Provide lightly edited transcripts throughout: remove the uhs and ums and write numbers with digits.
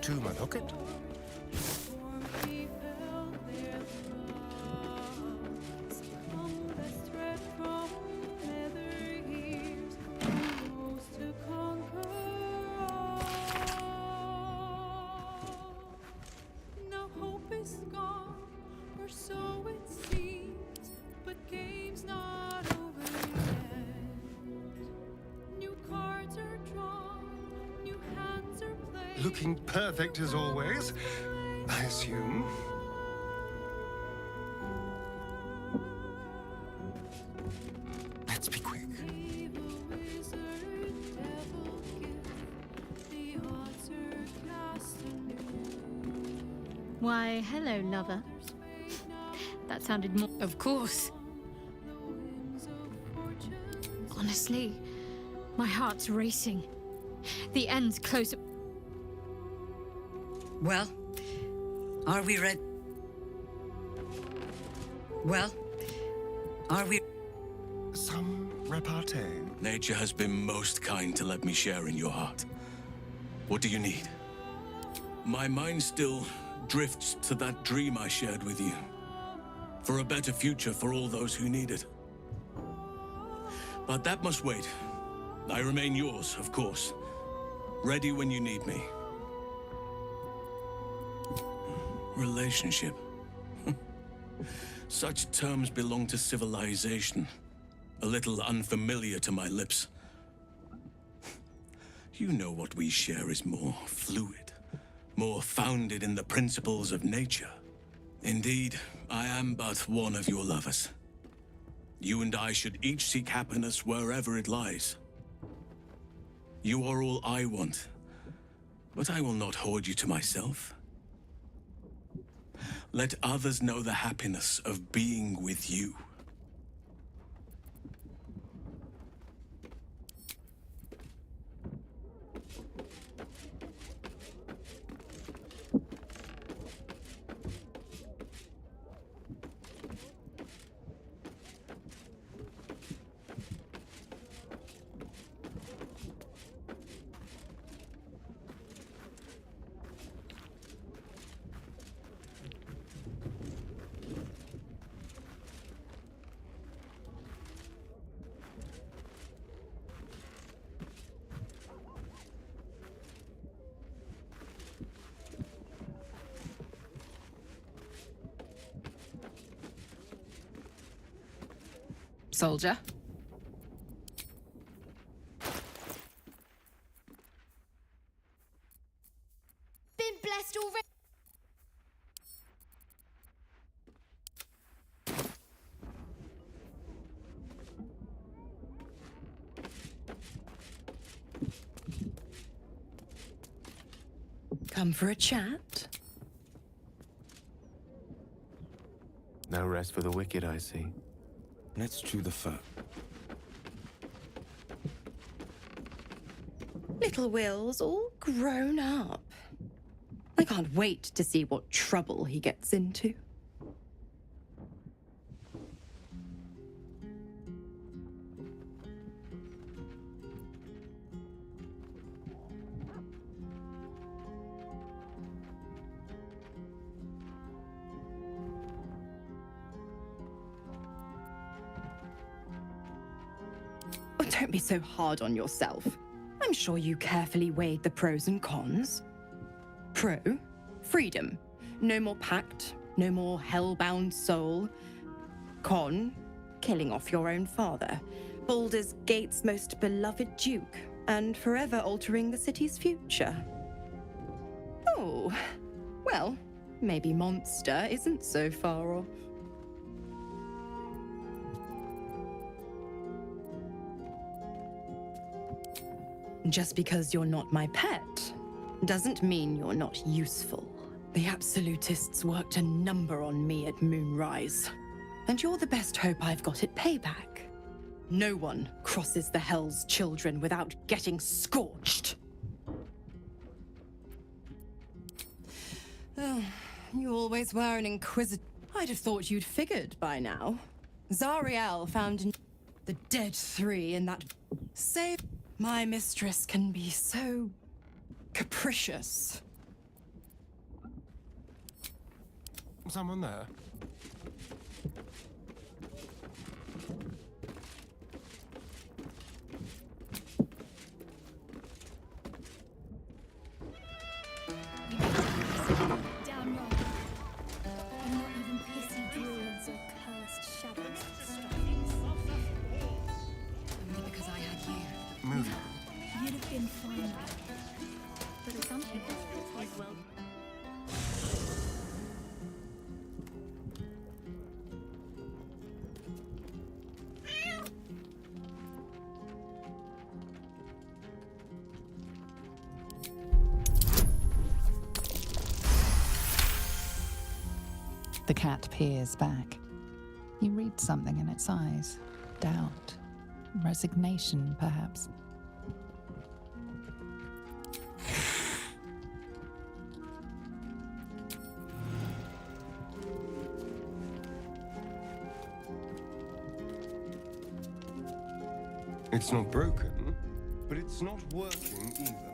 to my pocket. Looking perfect as always, I assume. Let's be quick. Why, hello, lover. That sounded more... Of course. Honestly, my heart's racing. The end's closer. Well, are we ready? Well, are we... Some repartee. Nature has been most kind to let me share in your heart. What do you need? My mind still drifts to that dream I shared with you. For a better future for all those who need it. But that must wait. I remain yours, of course. Ready when you need me. Relationship. Such terms belong to civilization. A little unfamiliar to my lips. You know what we share is more fluid, more founded in the principles of nature. Indeed, I am but one of your lovers. You and I should each seek happiness wherever it lies. You are all I want, but I will not hoard you to myself. Let others know the happiness of being with you. Soldier? Been blessed already. Come for a chat? No rest for the wicked, I see. Let's chew the fat. Little Will's all grown up. I can't wait to see what trouble he gets into. Oh, don't be so hard on yourself. I'm sure you carefully weighed the pros and cons. Pro, freedom. No more pact, no more hell-bound soul. Con, killing off your own father. Baldur's Gate's most beloved duke, and forever altering the city's future. Oh, well, maybe monster isn't so far off. Just because you're not my pet doesn't mean you're not useful. The Absolutists worked a number on me at Moonrise, and you're the best hope I've got at payback. No one crosses the Hell's Children without getting scorched. Oh, you always were an inquisitor. I'd have thought you'd figured by now. Zariel found the dead three in that... Save... My mistress can be so... capricious. Someone there? Down wrong. And not even pissy druids or cursed shadows could stop this. Only because I had you. Move. You'd have been fine. But assumption is well. The cat peers back. You read something in its eyes. Doubt. Resignation, perhaps. It's not broken, but it's not working either.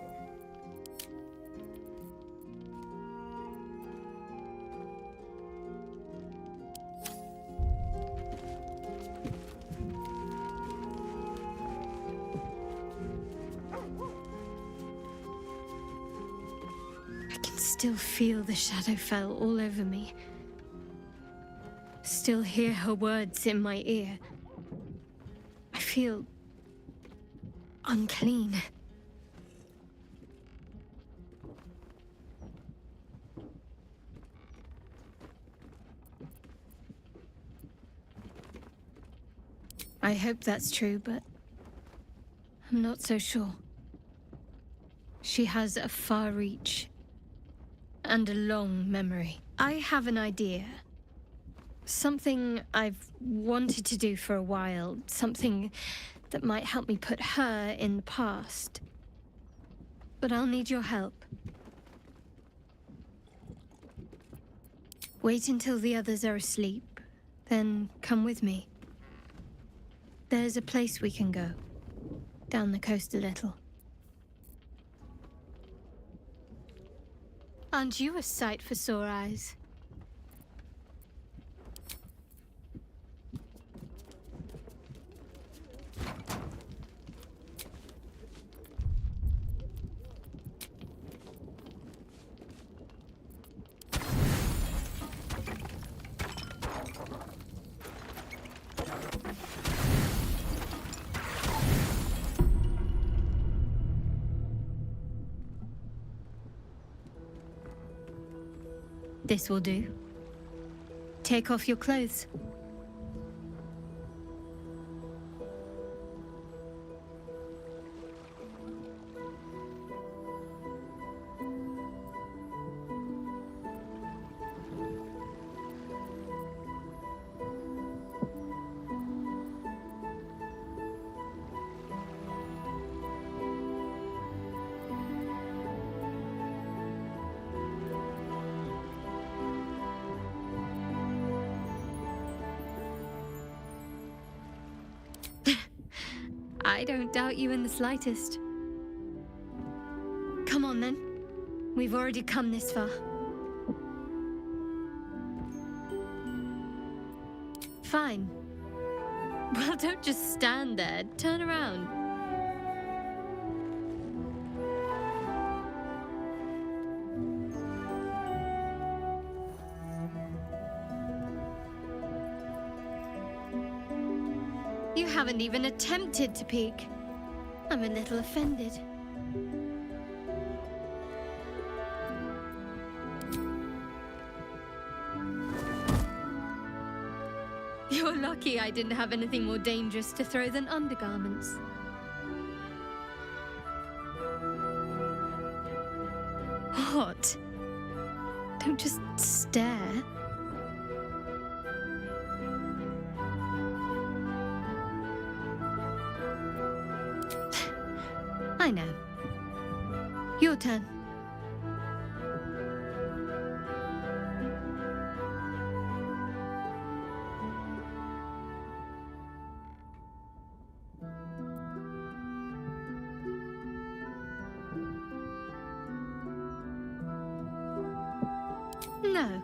I can still feel the Shadowfell all over me. Still hear her words in my ear. I feel unclean. I hope that's true, but I'm not so sure. She has a far reach and a long memory. I have an idea. Something I've wanted to do for a while. Something that might help me put her in the past. But I'll need your help. Wait until the others are asleep, then come with me. There's a place we can go. Down the coast a little. Aren't you a sight for sore eyes? This will do. Take off your clothes. I don't doubt you in the slightest. Come on then. We've already come this far. Fine. Well, don't just stand there. Turn around. You haven't even attempted to peek. I'm a little offended. You're lucky I didn't have anything more dangerous to throw than undergarments. What? Don't just stare. I know. Your turn. No.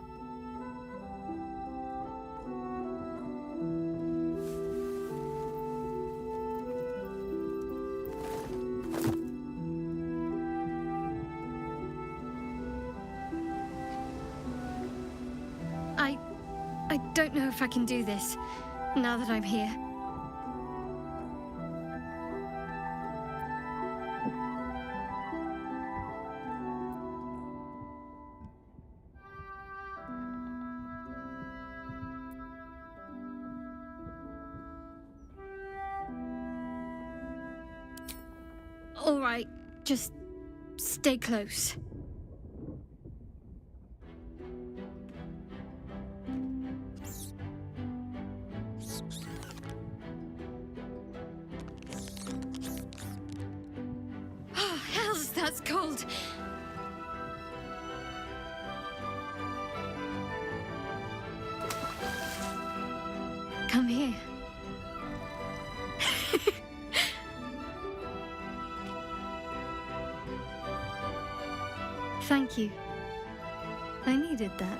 don't know if I can do this, now that I'm here. All right, just stay close. Oh, hells, that's cold. Come here. Thank you. I needed that.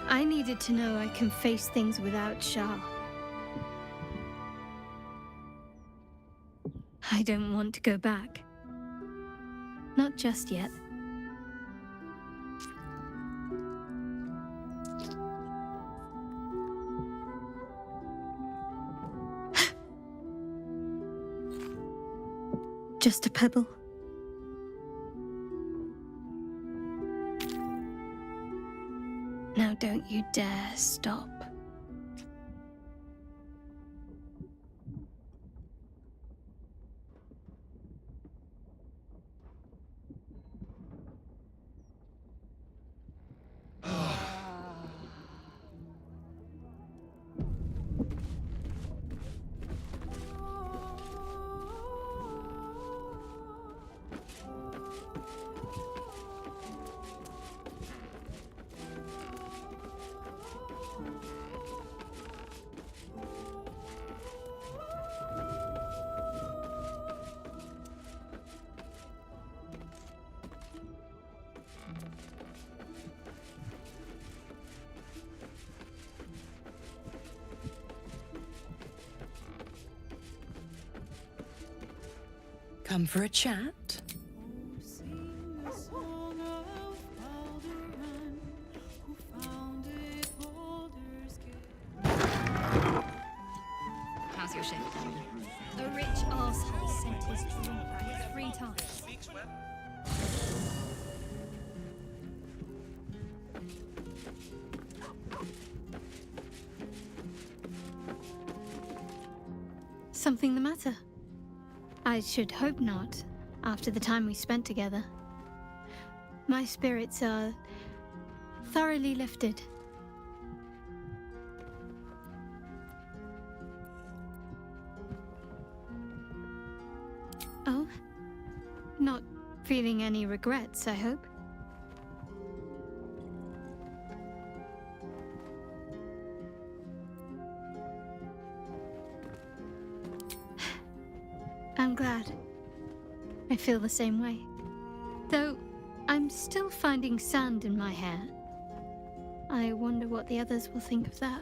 I needed to know I can face things without Shah. I don't want to go back. Not just yet. Just a pebble. Now don't you dare stop. Come for a chat? How's your shift? A rich arsehole sent his drink back 3 times. Something the matter? I should hope not, after the time we spent together. My spirits are thoroughly lifted. Oh? Not feeling any regrets, I hope? I'm glad. I feel the same way. Though, I'm still finding sand in my hair. I wonder what the others will think of that.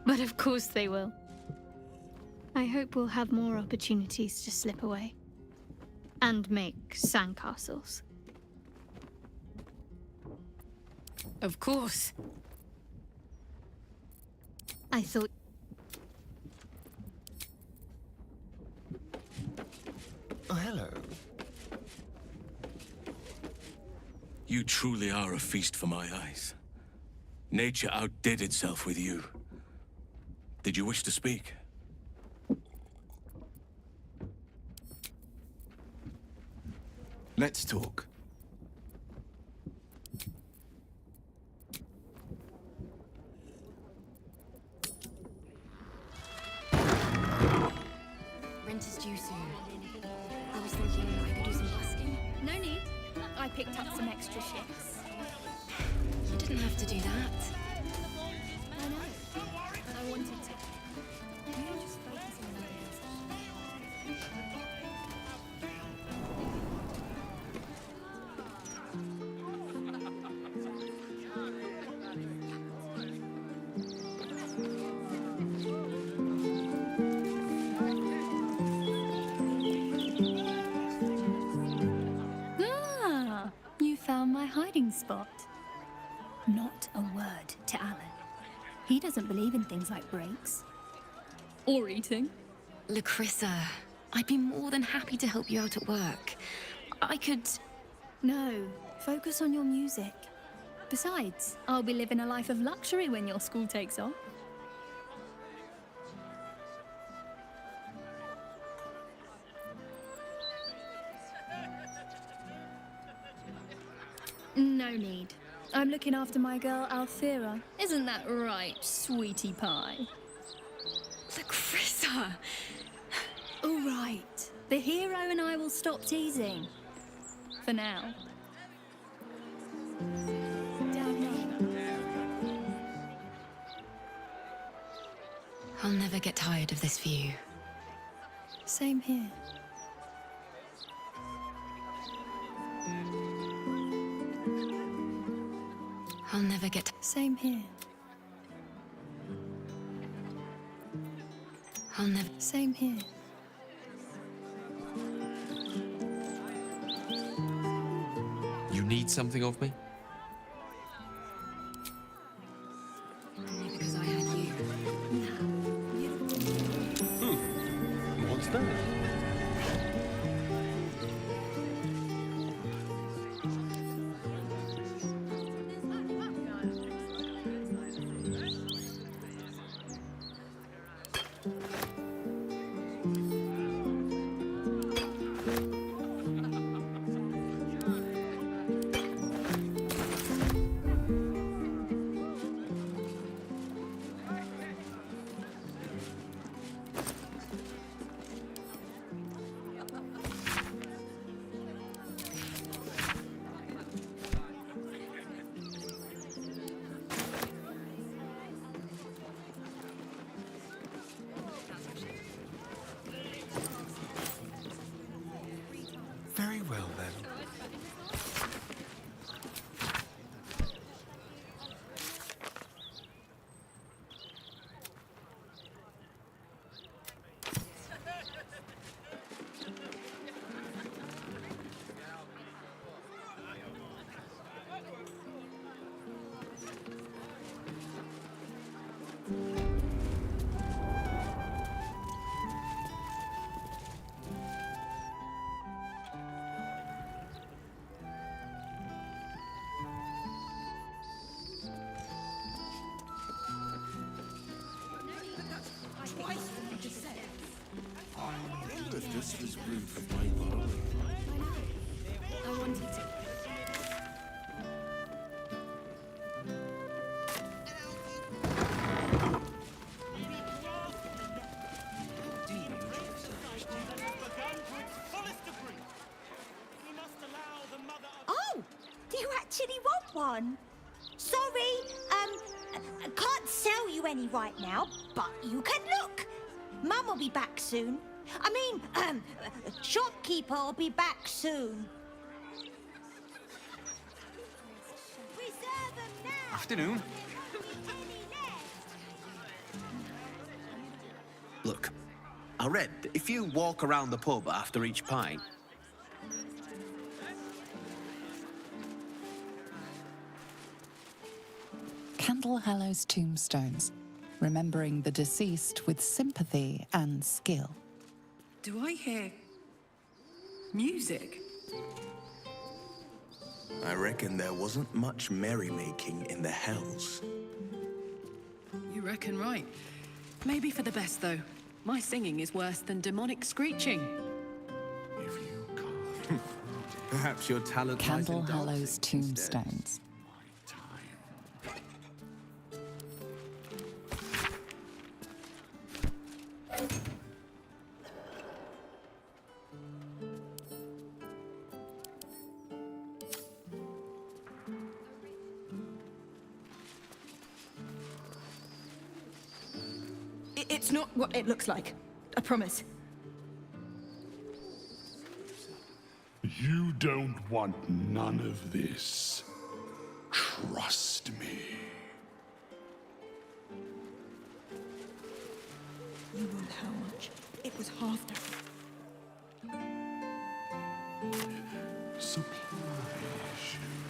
But of course they will. I hope we'll have more opportunities to slip away. And make sandcastles. Of course. I thought... Oh, hello. You truly are a feast for my eyes. Nature outdid itself with you. Did you wish to speak? Let's talk. Rent is due soon. I was thinking I could do some busking. No need. I picked up some extra shifts. You didn't have to do that. I know. I wanted to. You just focus on found my hiding spot. Not a word to Alan. He doesn't believe in things like breaks. Or eating. Lacrissa, I'd be more than happy to help you out at work. I could... No, focus on your music. Besides, I'll be living a life of luxury when your school takes off. No need. I'm looking after my girl, Althea. Isn't that right, sweetie pie? Lacrissa! All right. The hero and I will stop teasing. For now. Down low. I'll never get tired of this view. Same here. I'll never get... Same here. I'll never... Same here. You need something of me? Only because I had you. What's that? Very well, then. Just as rude for my body. I wanted to. Oh, do you actually want one? Sorry, I can't sell you any right now, but you can look. Mum will be back soon. I mean, shopkeeper will be back soon. Reserve them now. Afternoon. Look, I read that if you walk around the pub after each pint, Candle Hallow's tombstones, remembering the deceased with sympathy and skill. Do I hear music? I reckon there wasn't much merrymaking in the hells. You reckon right. Maybe for the best, though. My singing is worse than demonic screeching. If you can't. Perhaps your talent lies Candle in Hallow's dancing instead. tombstones. It's not what it looks like. I promise. You don't want none of this. Trust me. You want how much? It was half that. Supply issue.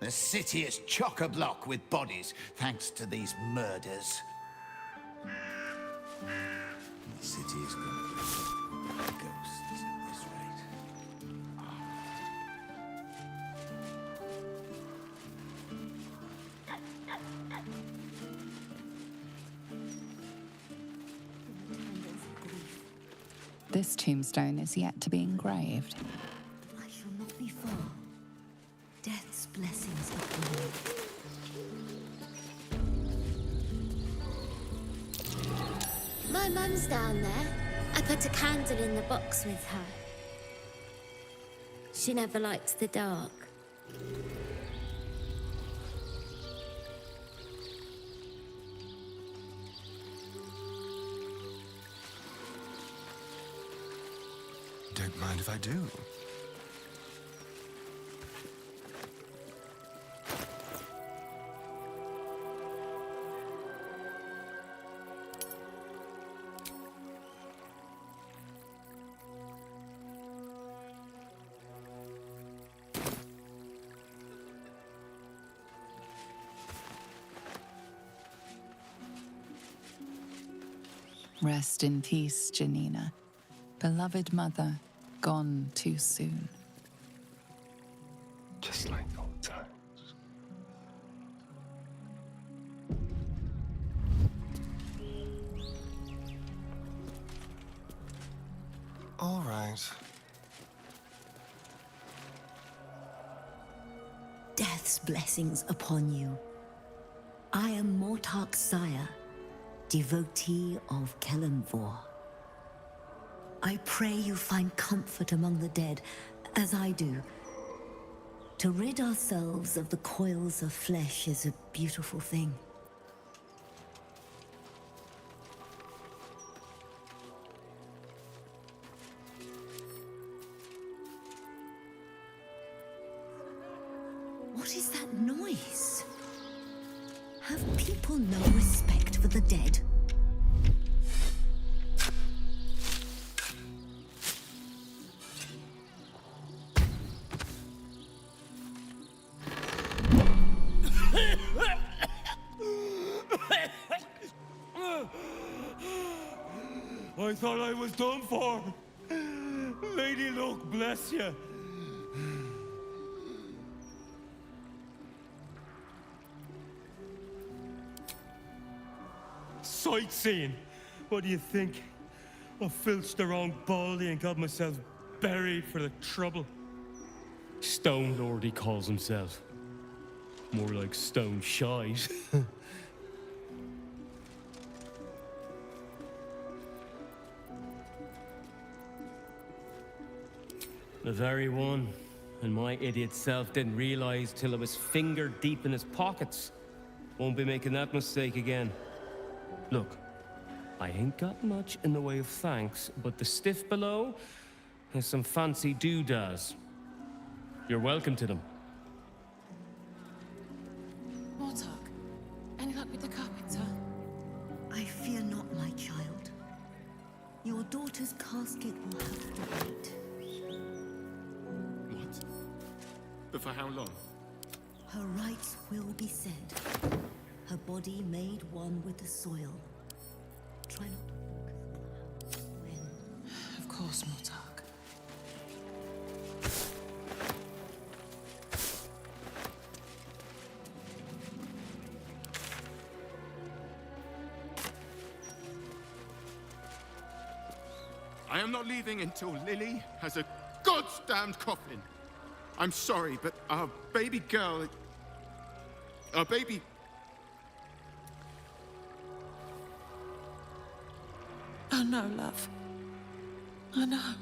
The city is chock-a-block with bodies, thanks to these murders. The city is going to be ghosts at this rate. This tombstone is yet to be engraved. I shall not be far. Death's blessings upon you. My mum's down there. I put a candle in the box with her. She never liked the dark. Don't mind if I do. Rest in peace, Janina. Beloved mother, gone too soon. Just like old times. All right. Death's blessings upon you. I am Mortark's sire, devotee of Kelenvor. I pray you find comfort among the dead, as I do. To rid ourselves of the coils of flesh is a beautiful thing. What is that noise? Have people no respect for the dead? I thought I was done for. Lady Luck, bless you. Sightseeing. What do you think? I filched around Baldy and got myself buried for the trouble. Stone Lord, he calls himself. More like stone shite. The very one. And my idiot self didn't realize till I was finger deep in his pockets. Won't be making that mistake again. Look, I ain't got much in the way of thanks, but the stiff below has some fancy doodads. You're welcome to them. Mortark, any luck with the carpenter? I fear not, my child. Your daughter's casket will have to wait. What? But for how long? Her rites will be said. Her body made one with the soil. Try not to focus on when. Of course, Mortark. I am not leaving until Lily has a goddamned coffin. I'm sorry, but our baby girl... Our baby... Oh no, love. I know.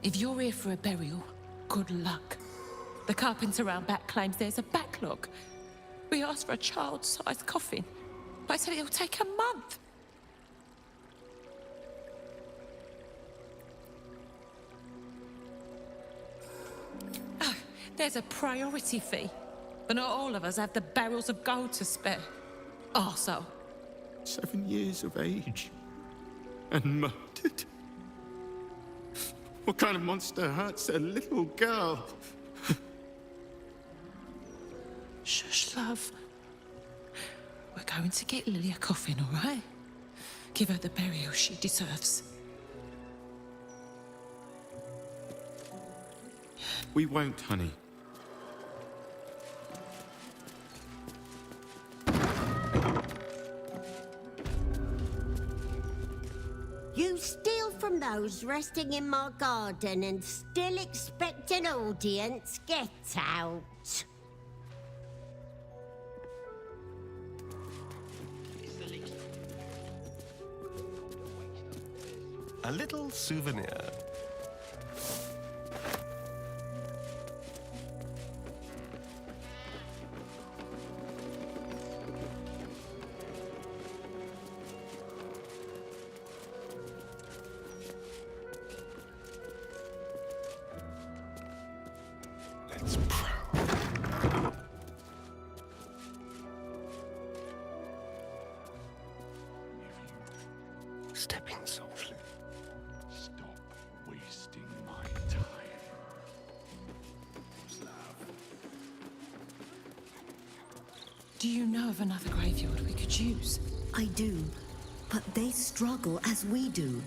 If you're here for a burial, good luck. The carpenter round back claims there's a backlog. We asked for a child-sized coffin. I said it'll take a month. Oh, there's a priority fee. But not all of us have the barrels of gold to spare. Also, 7 years of age. And murdered. What kind of monster hurts a little girl? Shush, love. We're going to get Lily a coffin, all right? Give her the burial she deserves. We won't, honey. You steal from those resting in my garden and still expect an audience? Get out. A little souvenir. Let's prowl. Stepping softly. Stop wasting my time. Do you know of another graveyard we could use? I do, but they struggle as we do.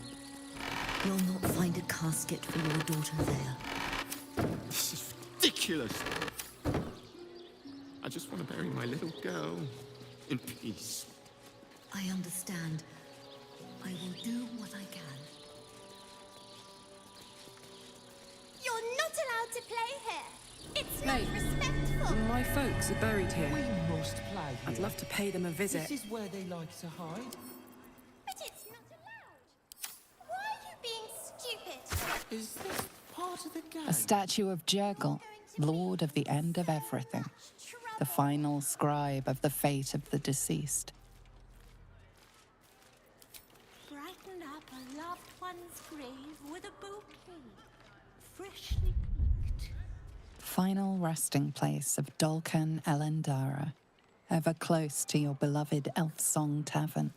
You'll not find a casket for your daughter there. This is ridiculous. I just want to bury my little girl in peace. I understand. I will do what I can. You're not allowed to play here. It's Hey, not respectful. My folks are buried here. We must play I'd here. love to pay them a visit. This is where they like to hide. But it's not allowed. Why are you being stupid? Is this part of the game? A statue of Jurgle, lord of the end of everything, the final scribe of the fate of the deceased. Brighten up a loved one's grave with a bouquet, freshly picked. Final resting place of Dolken Elendara, ever close to your beloved Elf Song Tavern.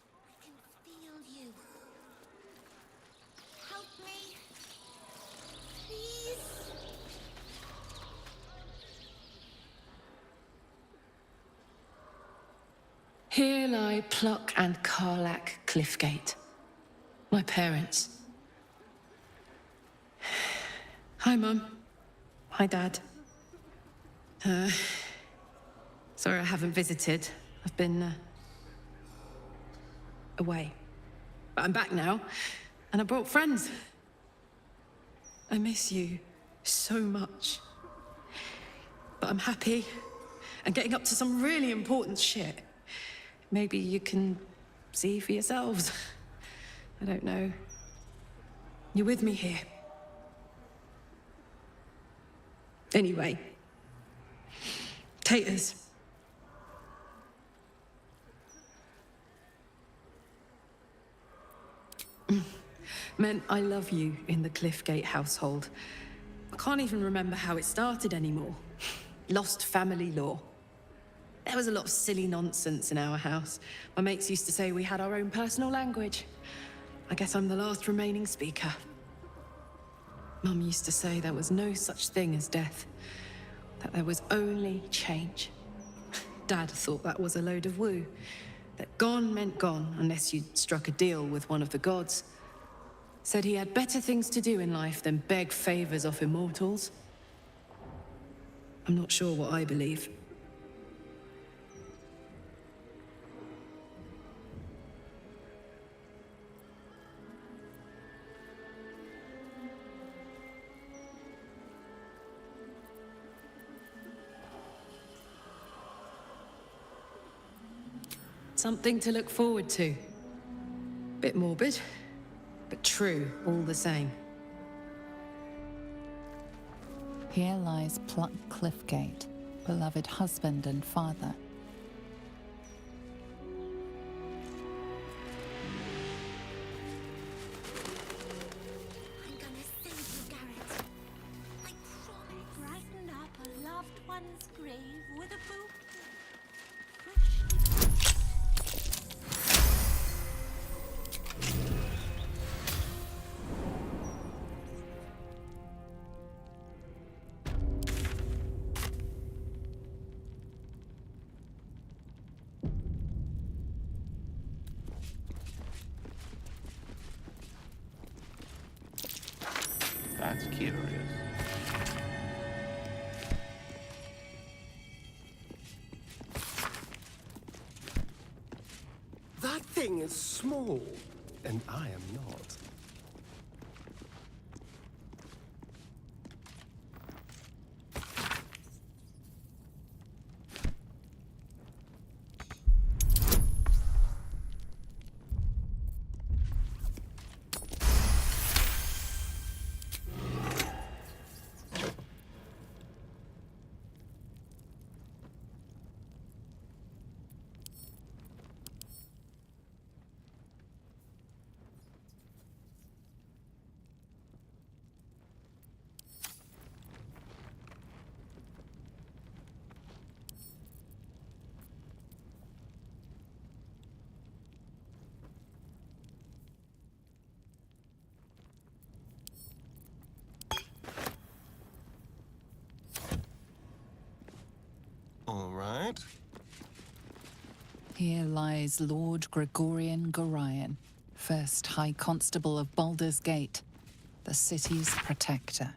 Feel you. Help me. Please. Here lie Pluck and Karlak Cliffgate. My parents. Hi, Mum. Hi, Dad. Sorry I haven't visited. I've been, away. But I'm back now, and I brought friends. I miss you so much. But I'm happy and getting up to some really important shit. Maybe you can see for yourselves. I don't know. You're with me here. Anyway. Taters. Meant I love you in the Cliffgate household. I can't even remember how it started anymore. Lost family law. There was a lot of silly nonsense in our house. My mates used to say we had our own personal language. I guess I'm the last remaining speaker. Mum used to say there was no such thing as death, that there was only change. Dad thought that was a load of woo, that gone meant gone unless you'd struck a deal with one of the gods. Said he had better things to do in life than beg favors off immortals. I'm not sure what I believe. Something to look forward to. Bit morbid, but true all the same. Here lies Pluck Cliffgate, beloved husband and father. I'm gonna save you, Garrett. I promise. Brighten up a loved one's grave with a bouquet. curious. That thing is small, and I am not. All right. Here lies Lord Gregorian Gorion, first High Constable of Baldur's Gate, the city's protector.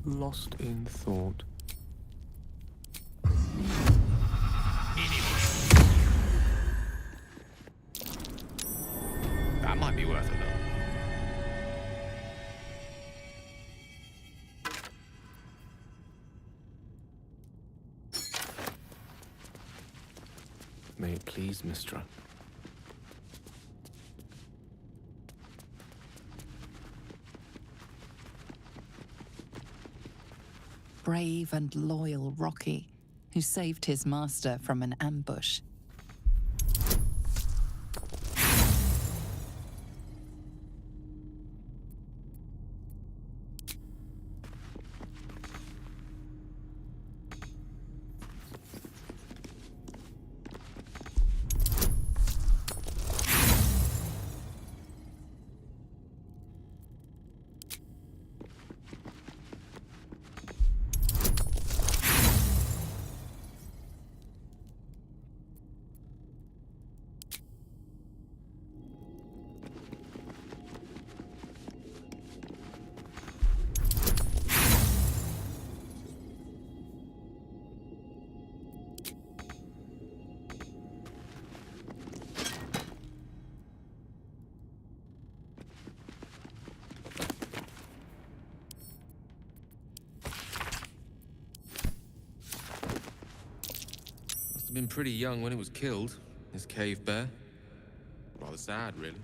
Lost in thought. That might be worth a look. May it please, Mistra. Brave and loyal Rocky, who saved his master from an ambush. Been pretty young when it was killed, this cave bear. Rather sad, really.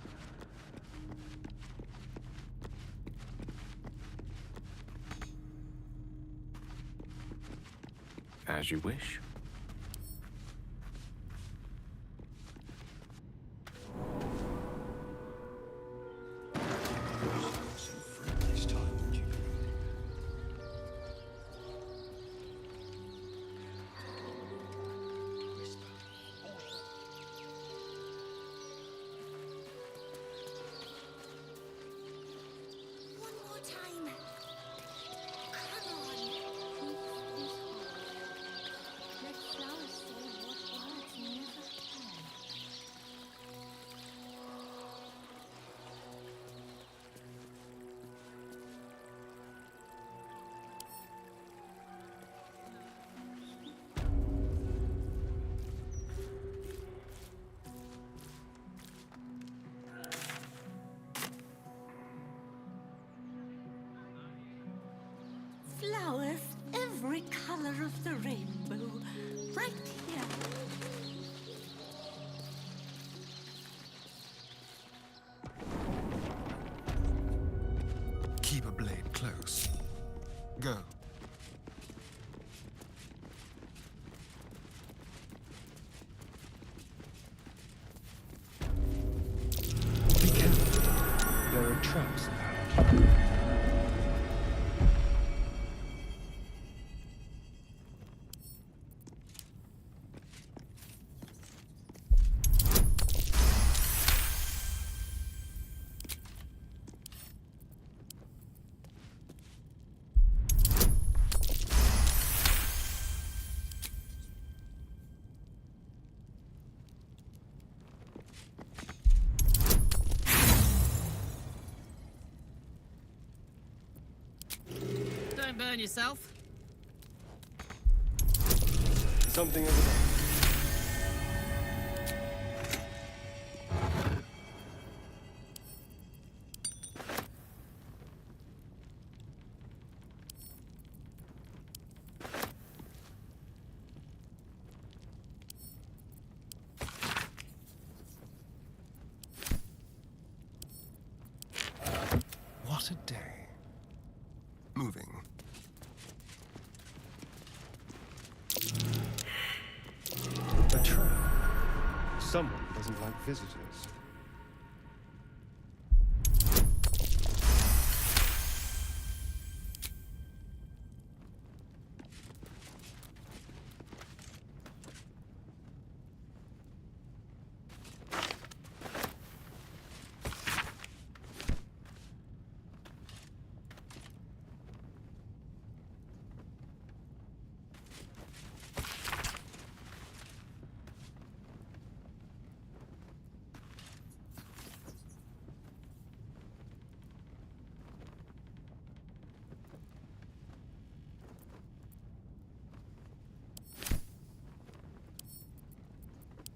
As you wish. burn yourself. Something over there. What a day. Moving. A trap. Someone doesn't like visitors.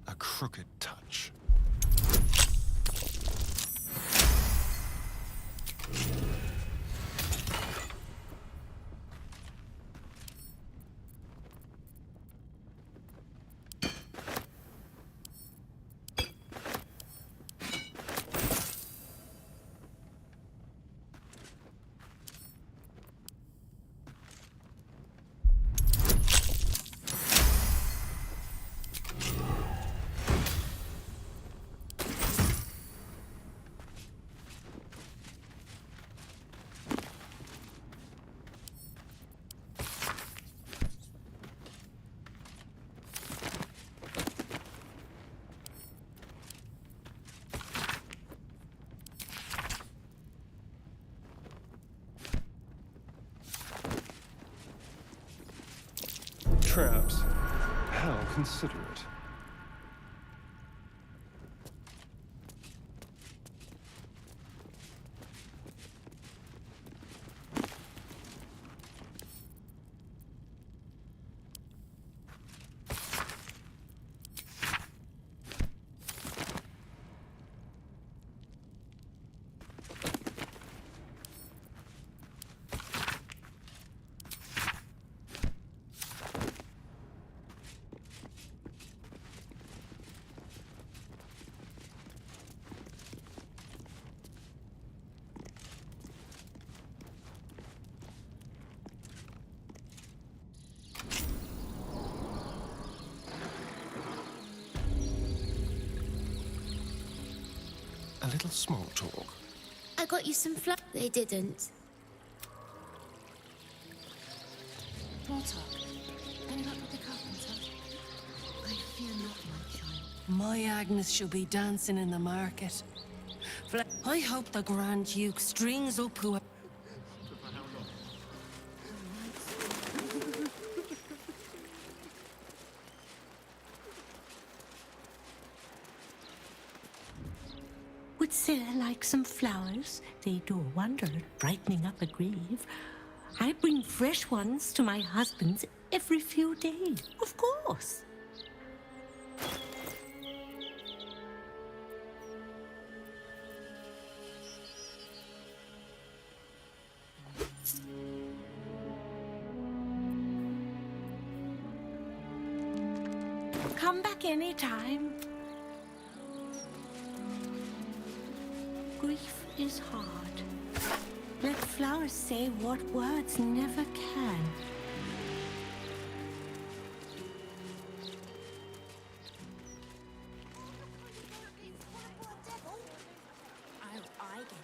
A crooked touch. Traps. How considerate. A little small talk. I got you some flowers. They didn't. Mortar, any luck with the carpenter? I fear not, my child. My Agnes shall be dancing in the market. I hope the Grand Duke strings up who... Would Sarah like some flowers? They do a wonder at brightening up a grave. I bring fresh ones to my husband's every few days, of course. Come back anytime. Grief is hard. Let flowers say what words never can. I get it.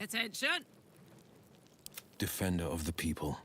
Attention! Defender of the people.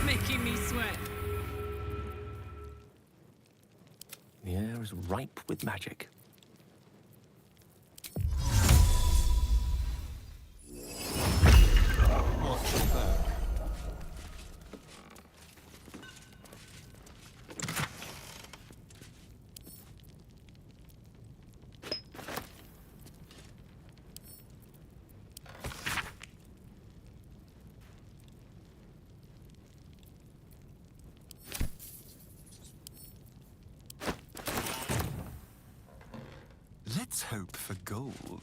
Making me sweat. The air is ripe with magic. Watch your back. Let's hope for gold.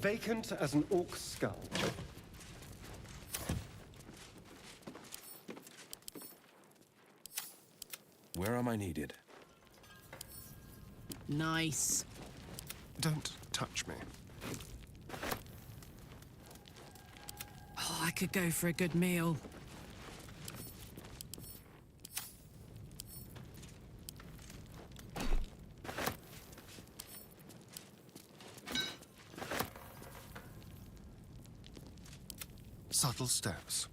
Vacant as an orc skull. Where am I needed? Nice. Don't touch me. Oh, I could go for a good meal. Subtle steps.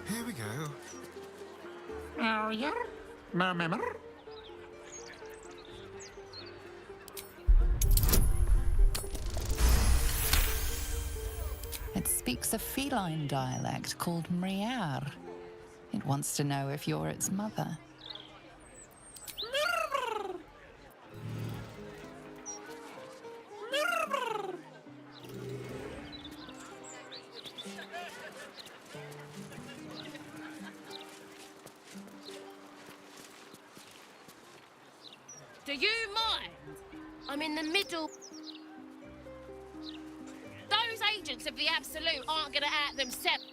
Here we go. Oh, yeah? Remember? It speaks a feline dialect called Mriar. It wants to know if you're its mother. Do you mind? I'm in the middle. agents of the Absolute aren't gonna act themselves.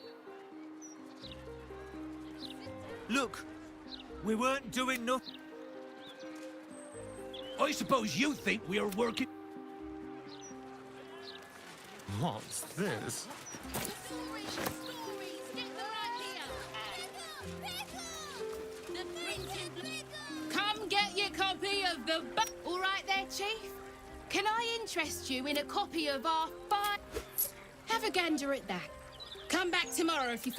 Look, we weren't doing nothing. I suppose you think we are working. What's this? Come get your copy of the book. All right there, Chief? Can I interest you in a copy of our Have a gander at that. Come back tomorrow if you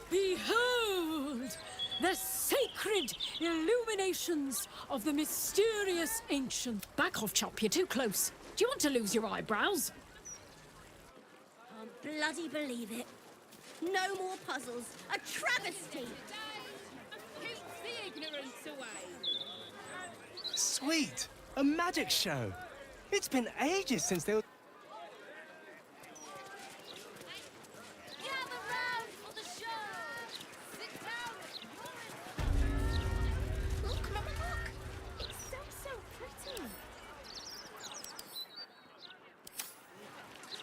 Behold! The sacred illuminations of the mysterious ancient. Back off, Chop, you're too close. Do you want to lose your eyebrows? Can't bloody believe it. No more puzzles. A travesty. keep the ignorance away. Sweet! A magic show! It's been ages since they were... Look, Mama, look. It's so pretty.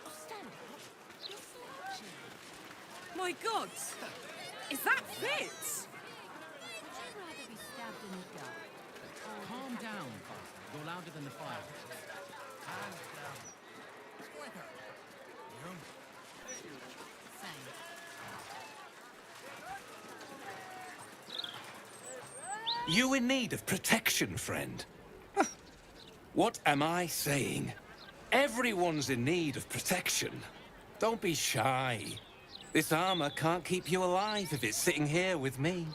Oh, stand up. You're slouching. My God! Is that fit? Calm down, Foster. You're louder than the fire. Calm down. Quicker. You in need of protection, friend? Huh. What am I saying? Everyone's in need of protection. Don't be shy. This armor can't keep you alive if it's sitting here with me.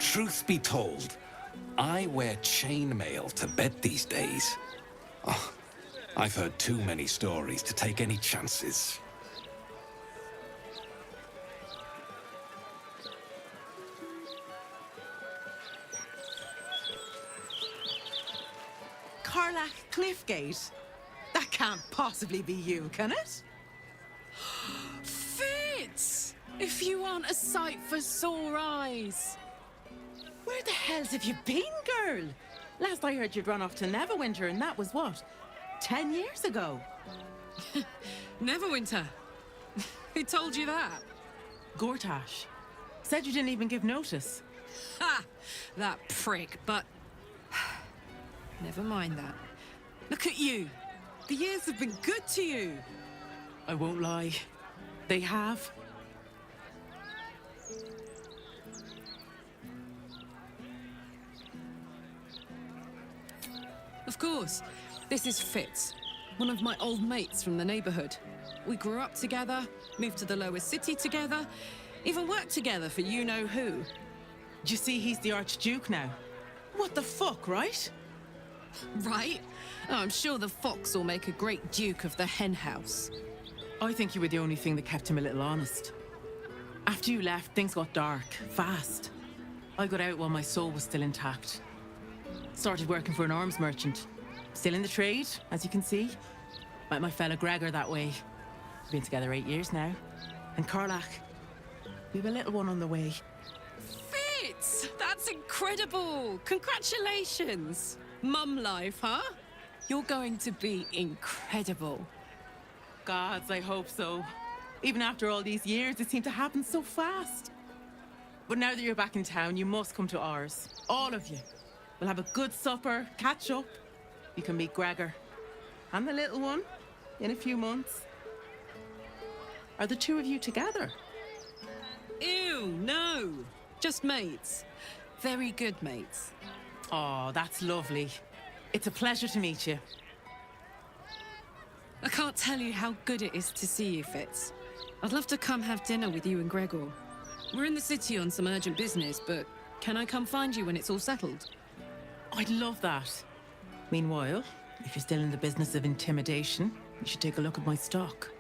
Truth be told, I wear chainmail to bed these days. Oh, I've heard too many stories to take any chances. Carlac Cliffgate? That can't possibly be you, can it? Fitz! If you aren't a sight for sore eyes. Where the hells have you been, girl? Last I heard you'd run off to Neverwinter, and that was what? 10 years ago? Neverwinter? Who told you that? Gortash. Said you didn't even give notice. Ha! That prick, but... Never mind that. Look at you. The years have been good to you. I won't lie. They have. Of Of course. This is Fitz, one of my old mates from the neighborhood. We grew up together, moved to the lower city together, even worked together for you-know-who. Do you see he's the Archduke now? What the fuck, right? Right? Oh, I'm sure the fox will make a great duke of the hen house. I think you were the only thing that kept him a little honest. After you left, things got dark, fast. I got out while my soul was still intact. Started working for an arms merchant. Still in the trade, as you can see. Met my fella Gregor that way. We've been together 8 years now. And Karlach, we've a little one on the way. Fitz! That's incredible! Congratulations! Mum life, huh? You're going to be incredible. Gods, I hope so. Even after all these years, it seemed to happen so fast. But now that you're back in town, you must come to ours. All of you. We'll have a good supper, catch up. You can meet Gregor. And the little one in a few months. Are the two of you together? Ew, no. Just mates. Very good mates. Oh, that's lovely. It's a pleasure to meet you. I can't tell you how good it is to see you, Fitz. I'd love to come have dinner with you and Gregor. We're in the city on some urgent business, but can I come find you when it's all settled? I'd love that. Meanwhile, if you're still in the business of intimidation, you should take a look at my stock.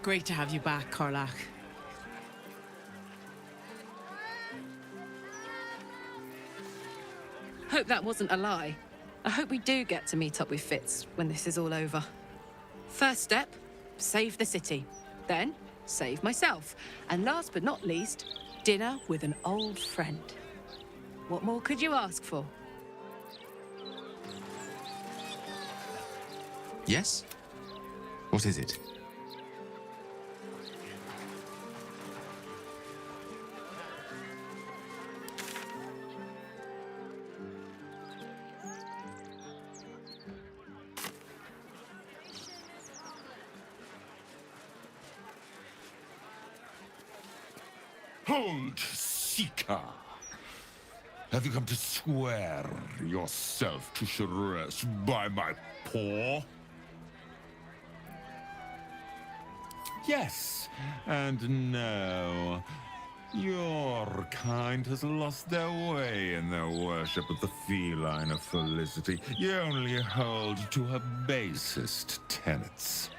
Great to have you back, Karlach. Hope that wasn't a lie. I hope we do get to meet up with Fitz when this is all over. First step, save the city. Then, save myself. And last but not least, dinner with an old friend. What more could you ask for? Yes? What is it? Hold, Seeker! Have you come to swear yourself to Shress by my paw? Yes, and no. Your kind has lost their way in their worship of the feline of Felicity. You only hold to her basest tenets.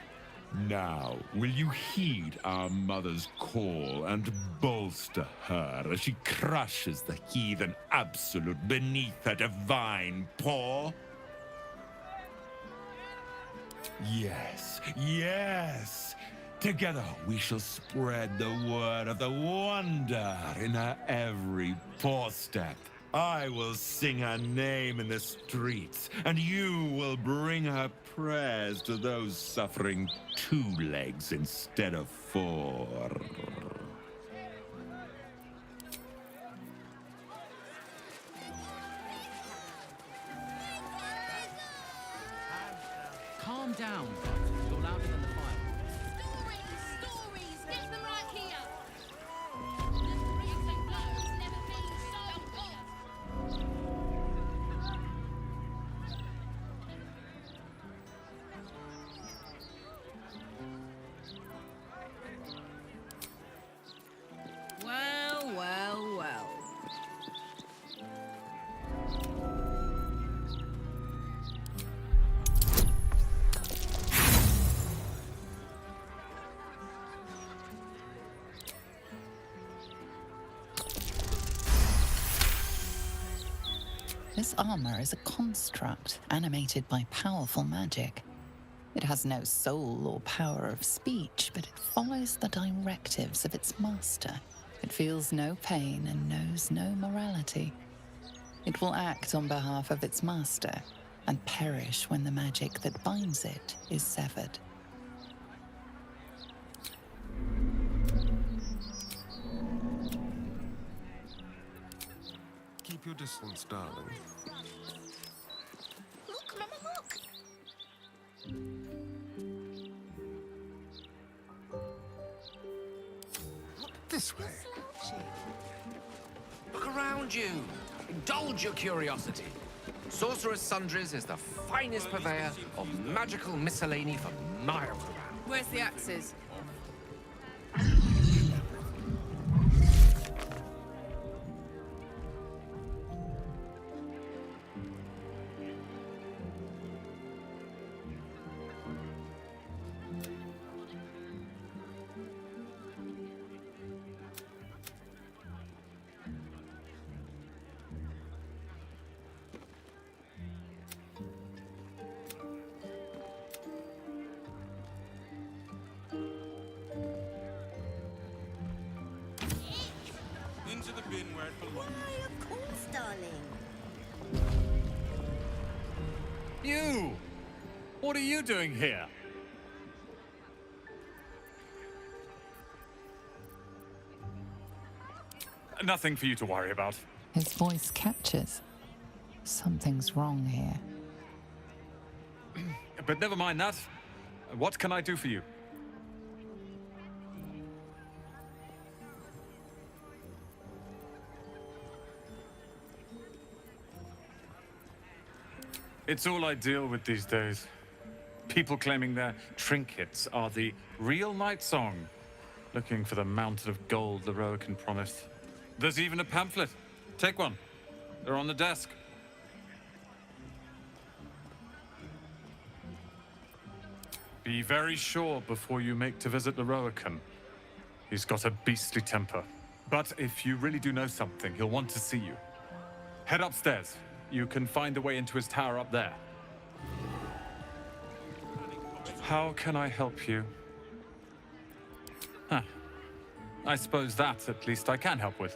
Now, will you heed our mother's call and bolster her as she crushes the heathen absolute beneath her divine paw? Yes, yes! Together we shall spread the word of the wonder in her every paw step. I will sing her name in the streets, and you will bring her prayers to those suffering 2 legs instead of 4. Calm down, bud. You're louder than the fire. Stories! Get them right here! Recent blows never been so good! Well, well, well. This armor is a construct animated by powerful magic. It has no soul or power of speech, but it follows the directives of its master. It feels no pain and knows no morality. It will act on behalf of its master and perish when the magic that binds it is severed. Keep your distance, darling. Look, Mama, look! This way. Look around you. Indulge your curiosity. Sorcerer's Sundries is the finest purveyor of magical miscellany for miles around. Where's the axes? Into the bin where it belongs. Why, of course, darling. You! What are you doing here? Nothing for you to worry about. His voice catches. Something's wrong here. But never mind that. What can I do for you? It's all I deal with these days. People claiming their trinkets are the real Night Song, looking for the mountain of gold the Roacan promised. There's even a pamphlet. Take one. They're on the desk. Be very sure before you make to visit the Roacan. He's got a beastly temper. But if you really do know something, he'll want to see you. Head upstairs. You can find the way into his tower up there. How can I help you? Huh. I suppose that, at least, I can help with.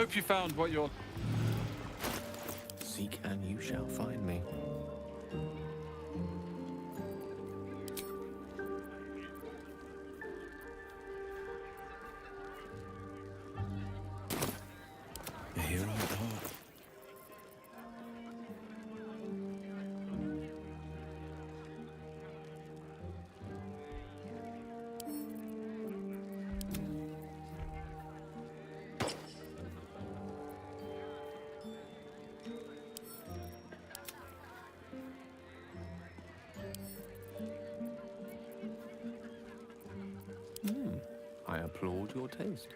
Hope you found what you're... Seek and you shall find me. Here I are. I applaud your taste.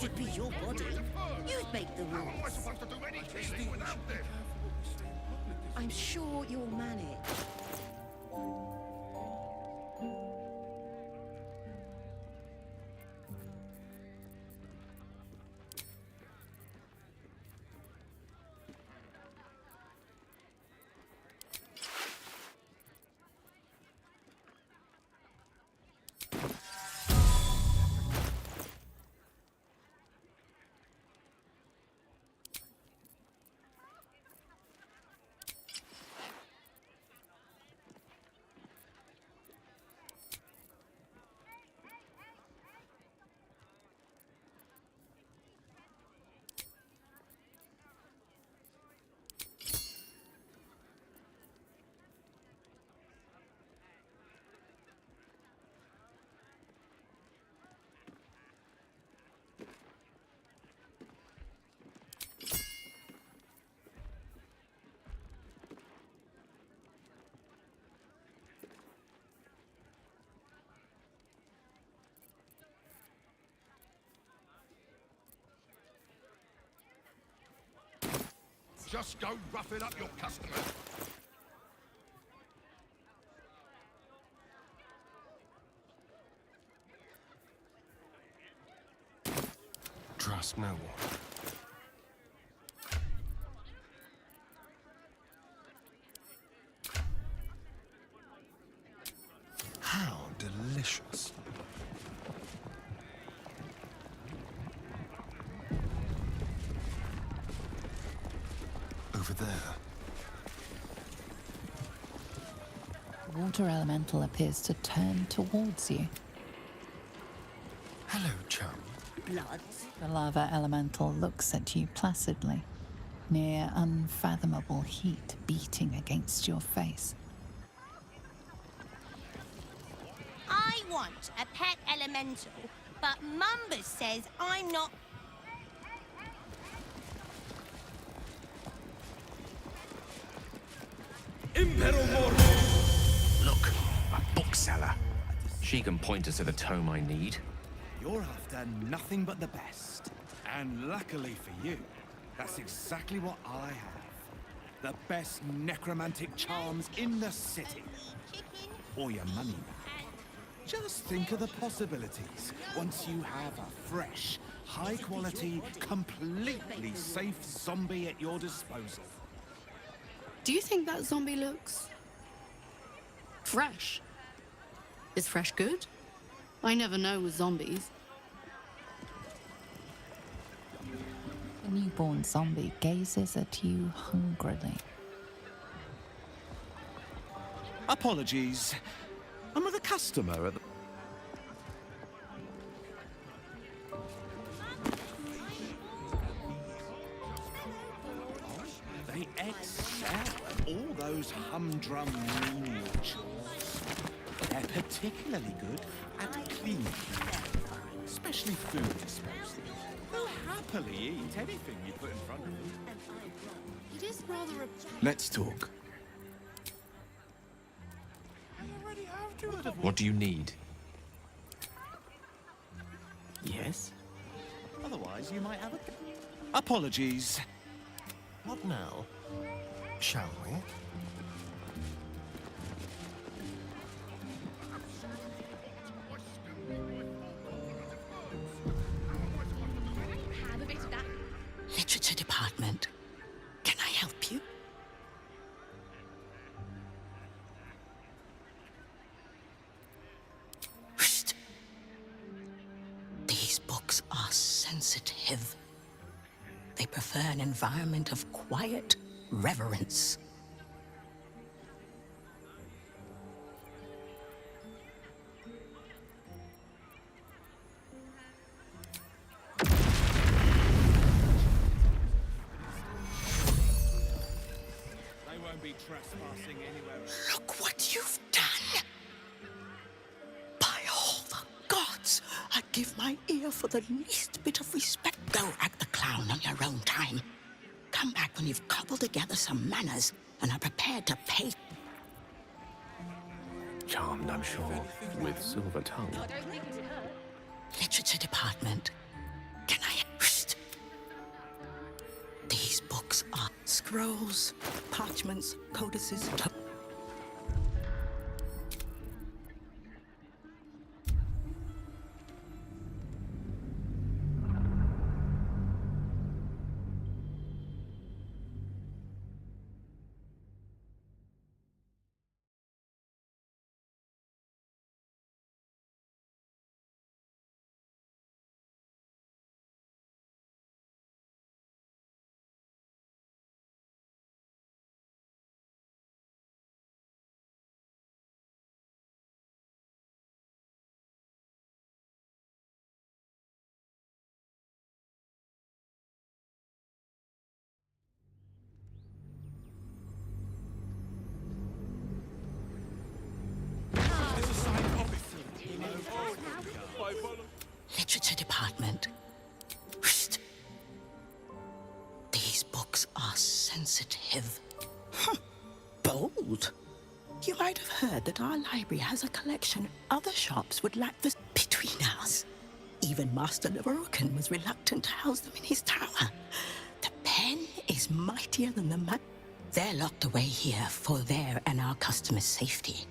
It'd be your body. You'd make the rules. I'm sure you'll manage. Just go roughing up your customer. Trust no one. How delicious. Over there. The water elemental appears to turn towards you. Hello, chum. Bloods. The lava elemental looks at you placidly, near unfathomable heat beating against your face. I want a pet elemental, but Mumbus says I'm not. Look, a bookseller. She can point us to the tome I need. You're after nothing but the best. And luckily for you, that's exactly what I have. The best necromantic charms in the city. Or your money back. Just think of the possibilities once you have a fresh, high-quality, completely safe zombie at your disposal. Do you think that zombie looks fresh? Is fresh good? I never know with zombies. The newborn zombie gazes at you hungrily. Apologies. I'm with a customer at the... those humdrum menial chores. They're particularly good at cleaning, especially food disposal. They'll happily eat anything you put in front of them. It is rather a... Let's talk. What do you need? Yes? Otherwise, you might have a... Apologies. What now? Shall we? Have a bit of that. Literature department. Can I help you? Whoosh. These books are sensitive. They prefer an environment of quiet reverence. They won't be trespassing anywhere else. Look what you've done! By all the gods, I'd give my ear for the least bit of respect. Go act the clown on your own time. Come back when you've cobbled together some manners and are prepared to pay. Charmed, I'm sure, with silver tongue. Literature department. Can I... Whoosh. These books are scrolls, parchments, codices, literature department. Whoosh. These books are sensitive. Bold. You might have heard that our library has a collection other shops would lack this. Between us, even Master Leverokin was reluctant to house them in his tower. The pen is mightier than the man. They're locked away here for their and our customers' safety.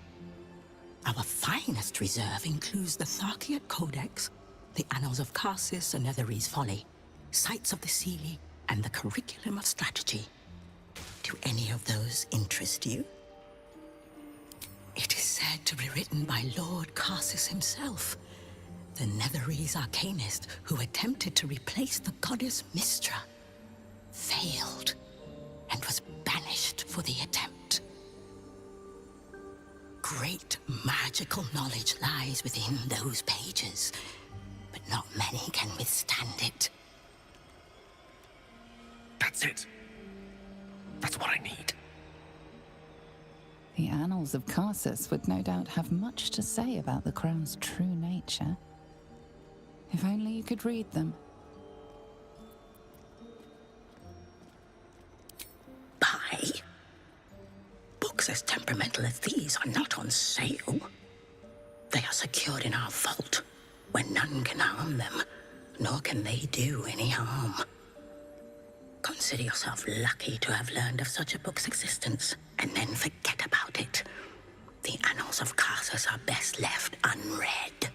Our finest reserve includes the Tharkiot Codex, the Annals of Karsus and Netherese Folly, Sights of the Seelie, and the Curriculum of Strategy. Do any of those interest you? It is said to be written by Lord Karsus himself, the Netherese arcanist who attempted to replace the goddess Mystra, failed, and was banished for the attempt. Great magical knowledge lies within those pages, but not many can withstand it. That's it. That's what I need. The Annals of Karsus would no doubt have much to say about the Crown's true nature. If only you could read them. Buy? Books as temperamental as these are not on sale. They are secured in our vault, where none can harm them, nor can they do any harm. Consider yourself lucky to have learned of such a book's existence, and then forget about it. The Annals of Karsus are best left unread.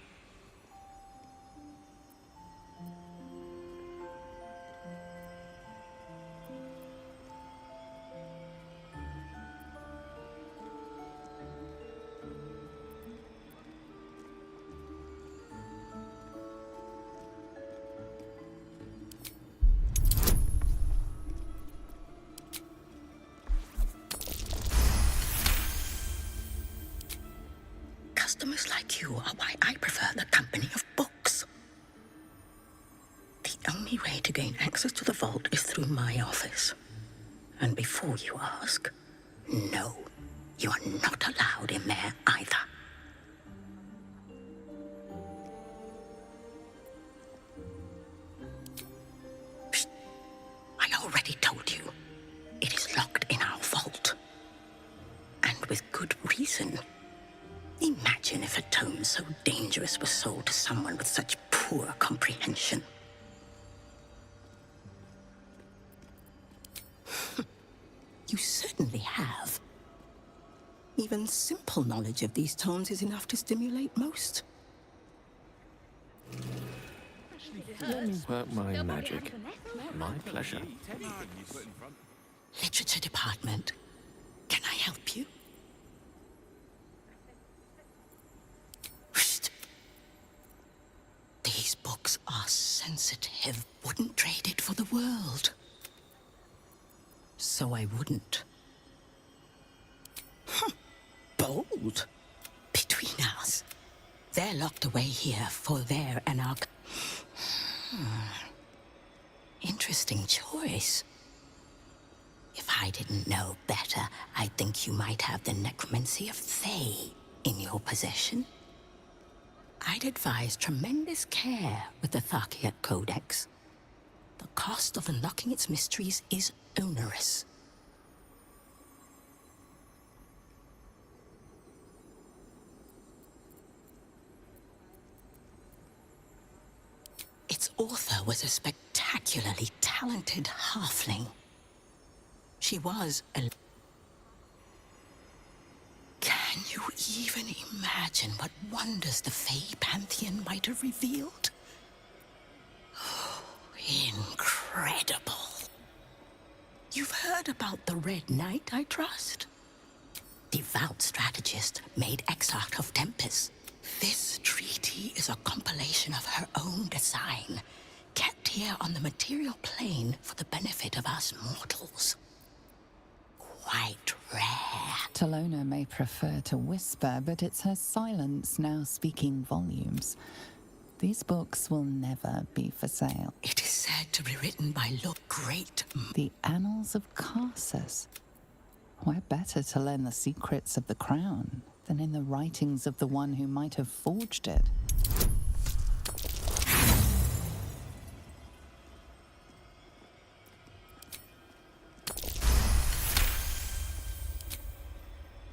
Customers like you are why I prefer the company of books. The only way to gain access to the vault is through my office. And before you ask, No, you are not allowed in there either. Psst. I already told you. It is locked in our vault. And with good reason. Imagine if a tome so dangerous was sold to someone with such poor comprehension. You certainly have. Even simple knowledge of these tones is enough to stimulate most. Let me work my magic. My pleasure. Literature department. Can I help you? Psst. These books are sensitive. Wouldn't trade it for the world. So I wouldn't. Bold. Between us. They're locked away here for their anarch. Interesting choice. If I didn't know better, I'd think you might have the necromancy of Thay in your possession. I'd advise tremendous care with the Tharkiat Codex. The cost of unlocking its mysteries is onerous. Its author was a spectacularly talented halfling. She was a... Can you even imagine what wonders the Fae Pantheon might have revealed? Oh, incredible. You've heard about the Red Knight, I trust? Devout strategist made exarch of Tempest. This treaty is a compilation of her own design, kept here on the material plane for the benefit of us mortals. Quite rare. Talona may prefer to whisper, but it's her silence now speaking volumes. These books will never be for sale. It is said to be written by Great. The Annals of Carsus. Where better to learn the secrets of the crown than in the writings of the one who might have forged it?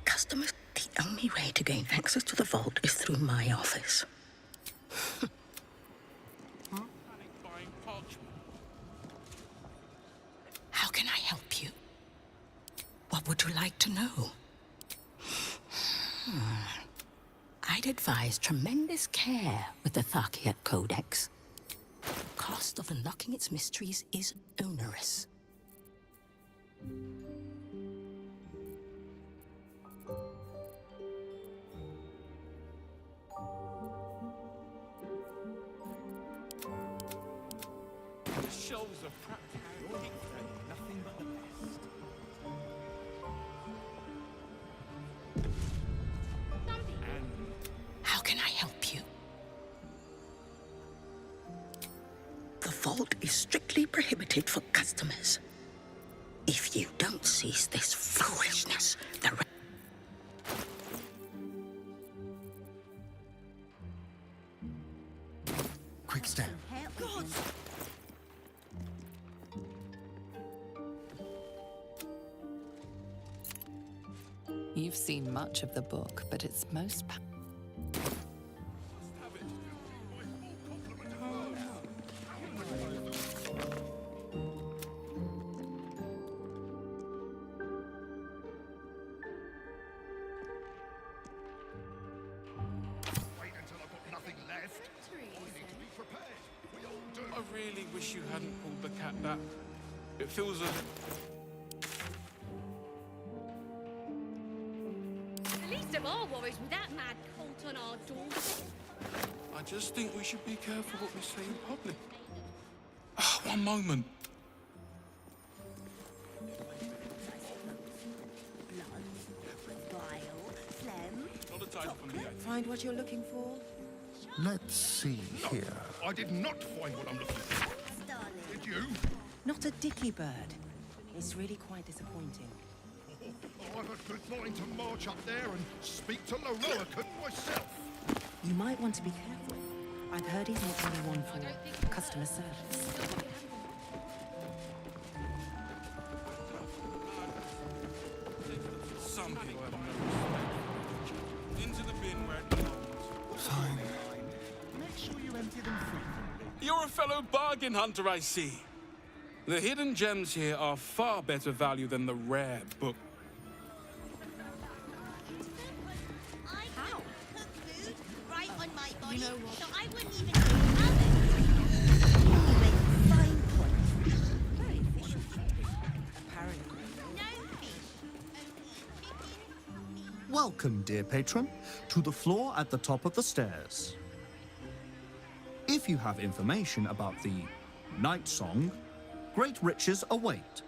Customers, the only way to gain access to the vault is through my office. How can I help you? What would you like to know? I'd advise tremendous care with the Tharkiat Codex. The cost of unlocking its mysteries is onerous. The shelves are practically nothing but the best. How can I help you? The vault is strictly prohibited for customers. If you don't cease this foolishness, the Quick step. God. You've seen much of the book, but its most Wait until I've got nothing left. I need to be prepared. We all do. I really wish you hadn't pulled the cat back. It feels a... The least of our worries with that mad cult on our doorstep. I just think we should be careful what we say in public. Ah, one moment. Not a title from the Find what you're looking for? Let's see here. I did not find what I'm looking for. Did you? Not a dicky bird. It's really quite disappointing. I've a desperate not to march up there and speak to Leroican myself. You might want to be careful. I've heard he's not anyone for customer service. Some people have no respect. Into the bin where it belongs. Fine. Make sure you empty them frequently. You're a fellow bargain hunter, I see. The hidden gems here are far better value than the rare book. How? Food right on my body, You know what? so I wouldn't even do others. You make a fine point. Very efficient. Apparently. No fish, only chicken. Welcome, dear patron, to the floor at the top of the stairs. If you have information about the Night Song, great riches await.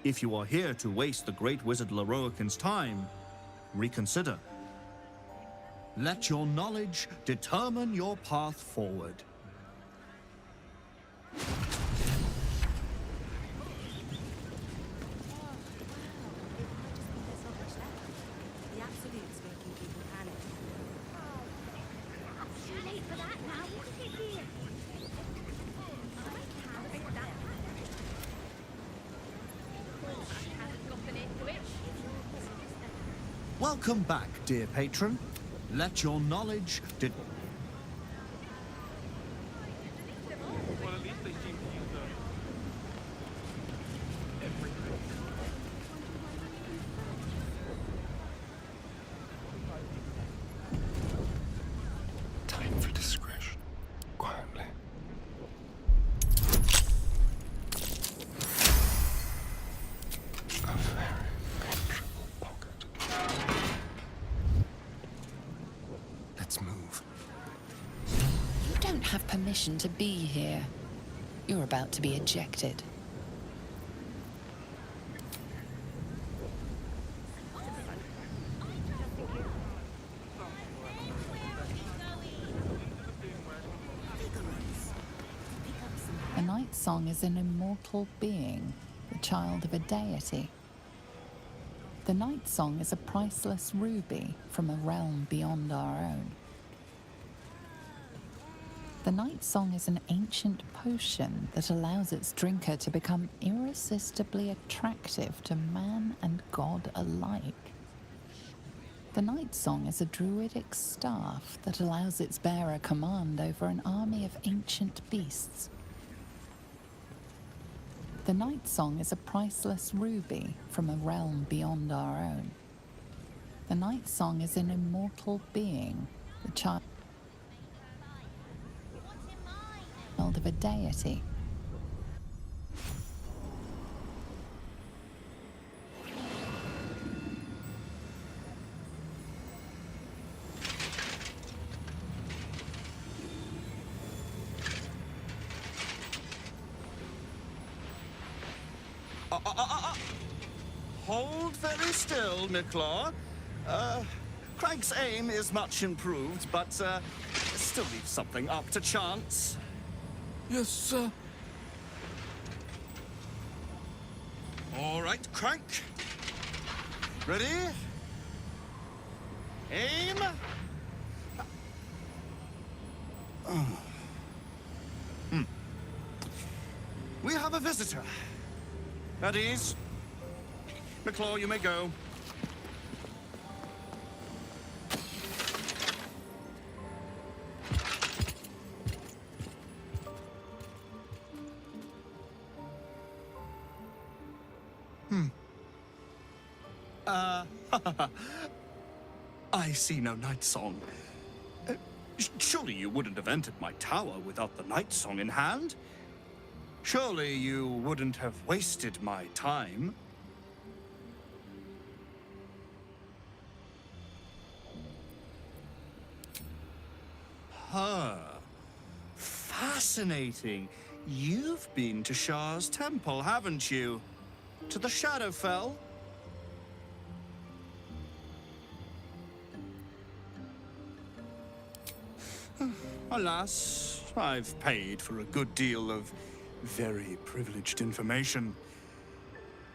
If you are here to waste the great wizard Leroican's time, reconsider. Let your knowledge determine your path forward. The absolute's making people panic. Too late for that now, isn't it, dear? Welcome back, dear patron. Let your knowledge Well, at least they seem to use Time for discretion. Quietly. A very comfortable pocket. Let's move. You don't have permission to be here. You're about to be ejected. The Night Song is an immortal being, the child of a deity. The Night Song is a priceless ruby from a realm beyond our own. The Night Song is an ancient potion that allows its drinker to become irresistibly attractive to man and god alike. The Night Song is a druidic staff that allows its bearer command over an army of ancient beasts. The Night Song is a priceless ruby from a realm beyond our own. The Night Song is an immortal being, the child of a deity. Hold very still, Nicklaw. Craig's aim is much improved, but still leaves something up to chance. Yes, sir. All right, Crank. Ready? Aim. We have a visitor. At ease. McClaw, you may go. I see no Night Song. Surely you wouldn't have entered my tower without the Night Song in hand? Surely you wouldn't have wasted my time? Fascinating. You've been to Shah's temple, haven't you? To the Shadowfell? Alas, I've paid for a good deal of very privileged information.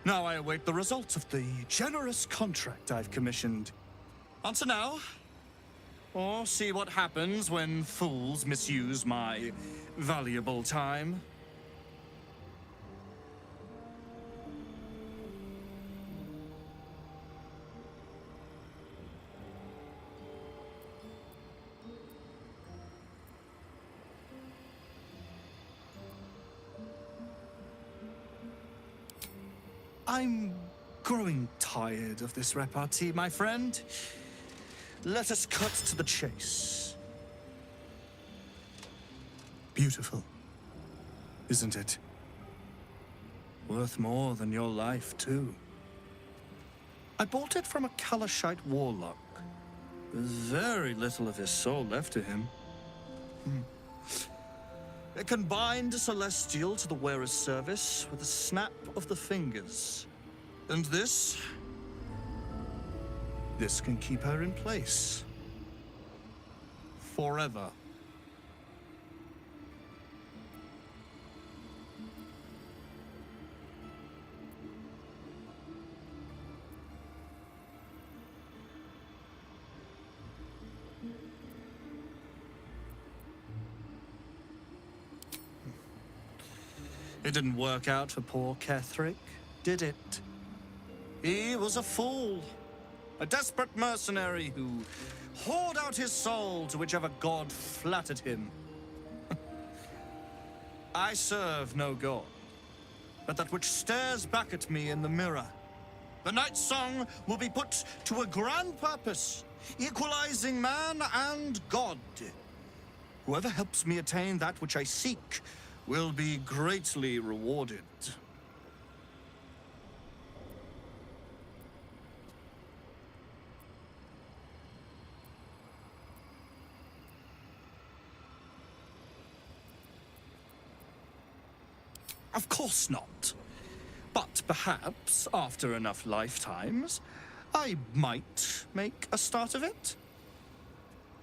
Now I await the results of the generous contract I've commissioned. Answer now, or see what happens when fools misuse my valuable time. I'm growing tired of this repartee, my friend. Let us cut to the chase. Beautiful, isn't it? Worth more than your life, too. I bought it from a Kalashite warlock. There's very little of his soul left to him. It can bind a celestial to the wearer's service with a snap of the fingers. And this can keep her in place. Forever. It didn't work out for poor Ketherick, did it? He was a fool. A desperate mercenary who poured out his soul to whichever god flattered him. I serve no god, but that which stares back at me in the mirror. The Night Song will be put to a grand purpose, equalizing man and god. Whoever helps me attain that which I seek will be greatly rewarded. Of course not. But perhaps, after enough lifetimes, I might make a start of it.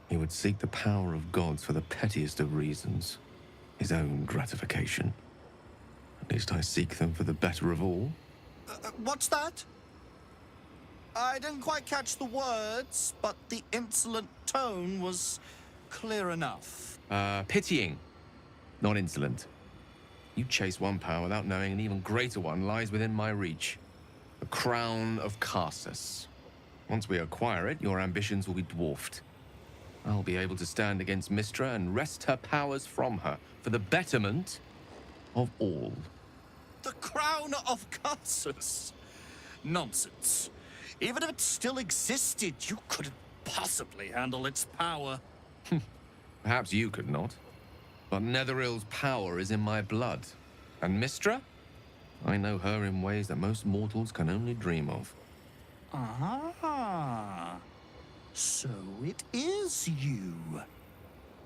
He would seek the power of gods for the pettiest of reasons. His own gratification. At least I seek them for the better of all. What's that? I didn't quite catch the words, but the insolent tone was clear enough. Pitying, not insolent. You chase one power without knowing an even greater one lies within my reach. The crown of Karsus. Once we acquire it, your ambitions will be dwarfed. I'll be able to stand against Mystra and wrest her powers from her for the betterment of all. The crown of Karsus? Nonsense. Even if it still existed, you couldn't possibly handle its power. Perhaps you could not. But Netherill's power is in my blood. And Mystra? I know her in ways that most mortals can only dream of. Ah. So it is you.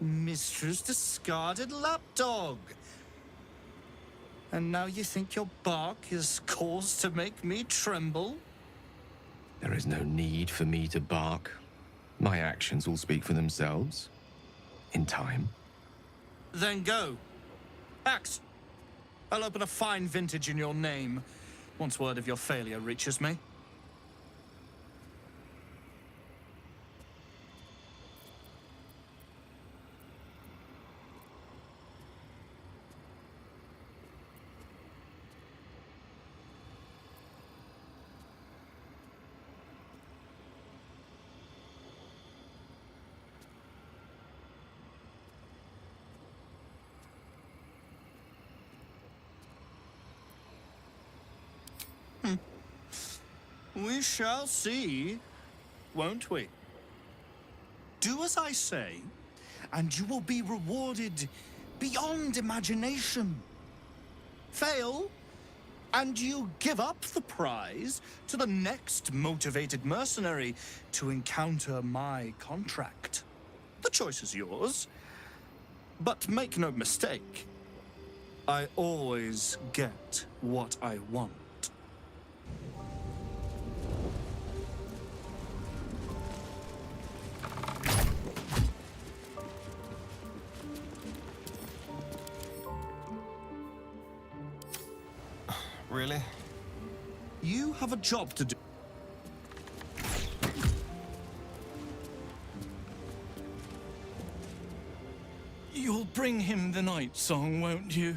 Mystra's discarded lapdog. And now you think your bark is cause to make me tremble? There is no need for me to bark. My actions will speak for themselves. In time. Then go. Axe. I'll open a fine vintage in your name, once word of your failure reaches me. We shall see, won't we? Do as I say, and you will be rewarded beyond imagination. Fail, and you give up the prize to the next motivated mercenary to encounter my contract. The choice is yours, but make no mistake, I always get what I want. Really? have a job to do. You'll bring him the night song, won't you?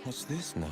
What's this now?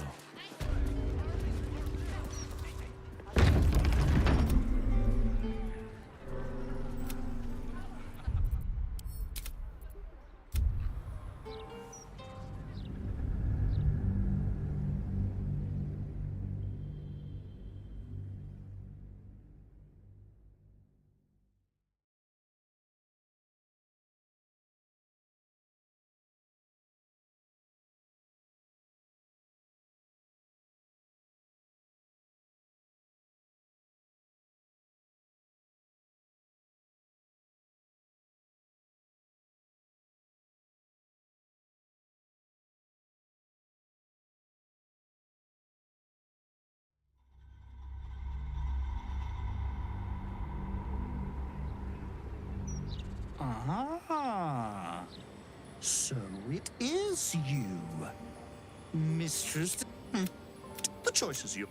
Ah, so it is you, Mistress. The choice is yours.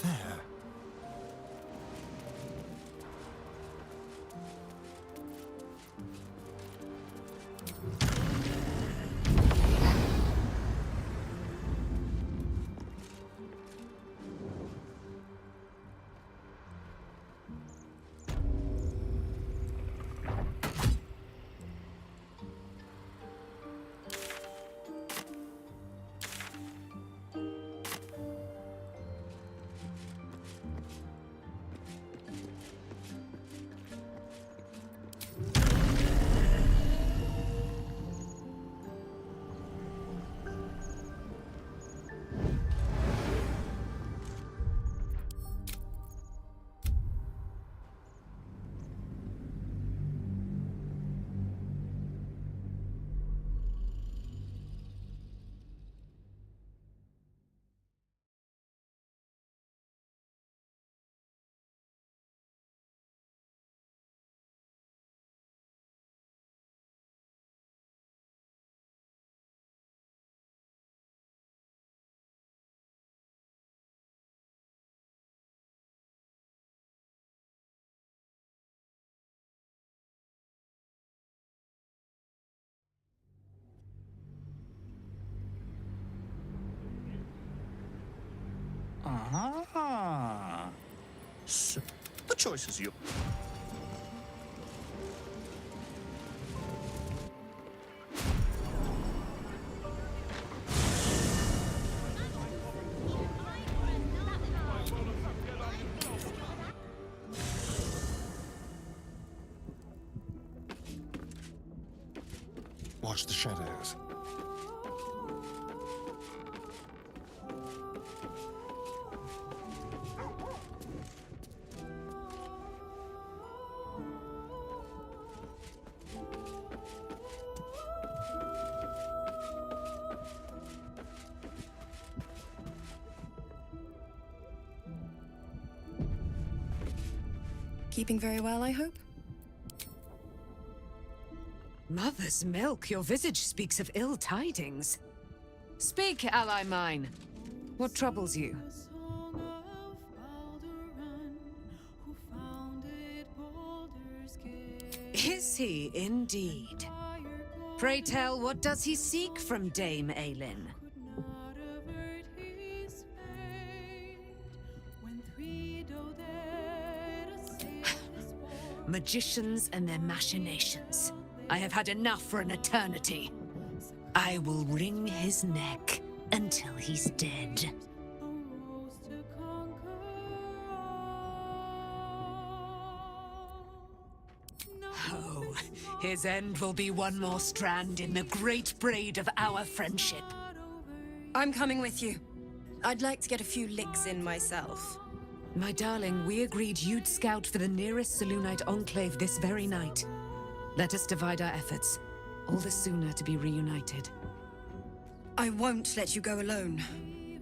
There. Ah, so the choice is yours. Watch the shadows. Keeping very well, I hope? Mother's milk, your visage speaks of ill tidings. Speak, ally mine. What troubles you? Is he indeed? Pray tell, what does he seek from Dame Aelin? Magicians and their machinations. I have had enough for an eternity. I will wring his neck until he's dead. Oh, his end will be one more strand in the great braid of our friendship. I'm coming with you. I'd like to get a few licks in myself. My darling, we agreed you'd scout for the nearest Selûnite enclave this very night. Let us divide our efforts, all the sooner to be reunited. I won't let you go alone.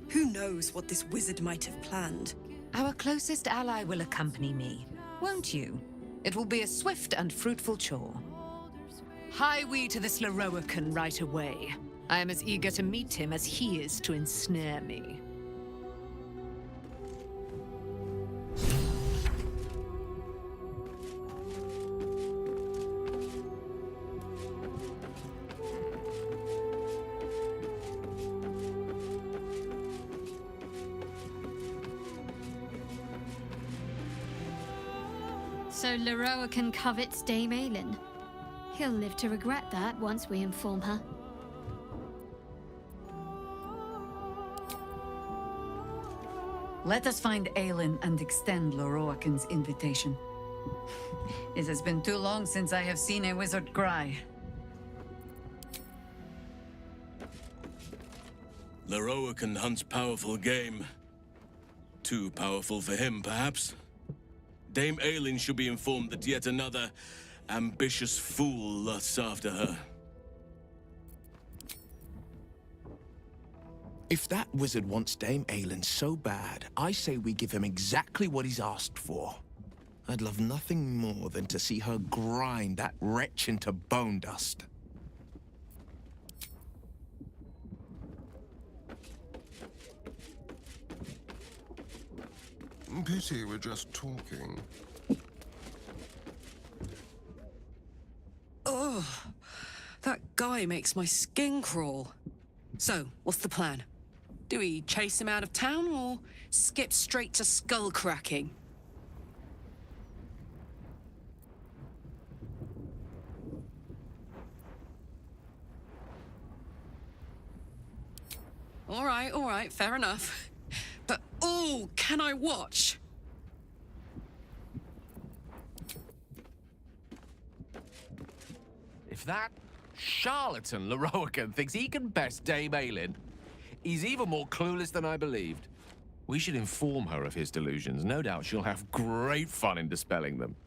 Who knows what this wizard might have planned? Our closest ally will accompany me, won't you? It will be a swift and fruitful chore. Hie we to this Leroican right away. I am as eager to meet him as he is to ensnare me. So Leroican covets Dame Aelin. He'll live to regret that once we inform her. Let us find Aelin and extend Leroican's invitation. It has been too long since I have seen a wizard cry. Leroican hunts powerful game. Too powerful for him, perhaps. Dame Aelin should be informed that yet another ambitious fool lusts after her. If that wizard wants Dame Aelin so bad, I say we give him exactly what he's asked for. I'd love nothing more than to see her grind that wretch into bone dust. Pity we're just talking. Ugh, that guy makes my skin crawl. So, what's the plan? Do we chase him out of town or skip straight to skull cracking? All right, fair enough. But, oh, can I watch? If that charlatan Leroican thinks he can best Dame Aelin, he's even more clueless than I believed. We should inform her of his delusions. No doubt she'll have great fun in dispelling them.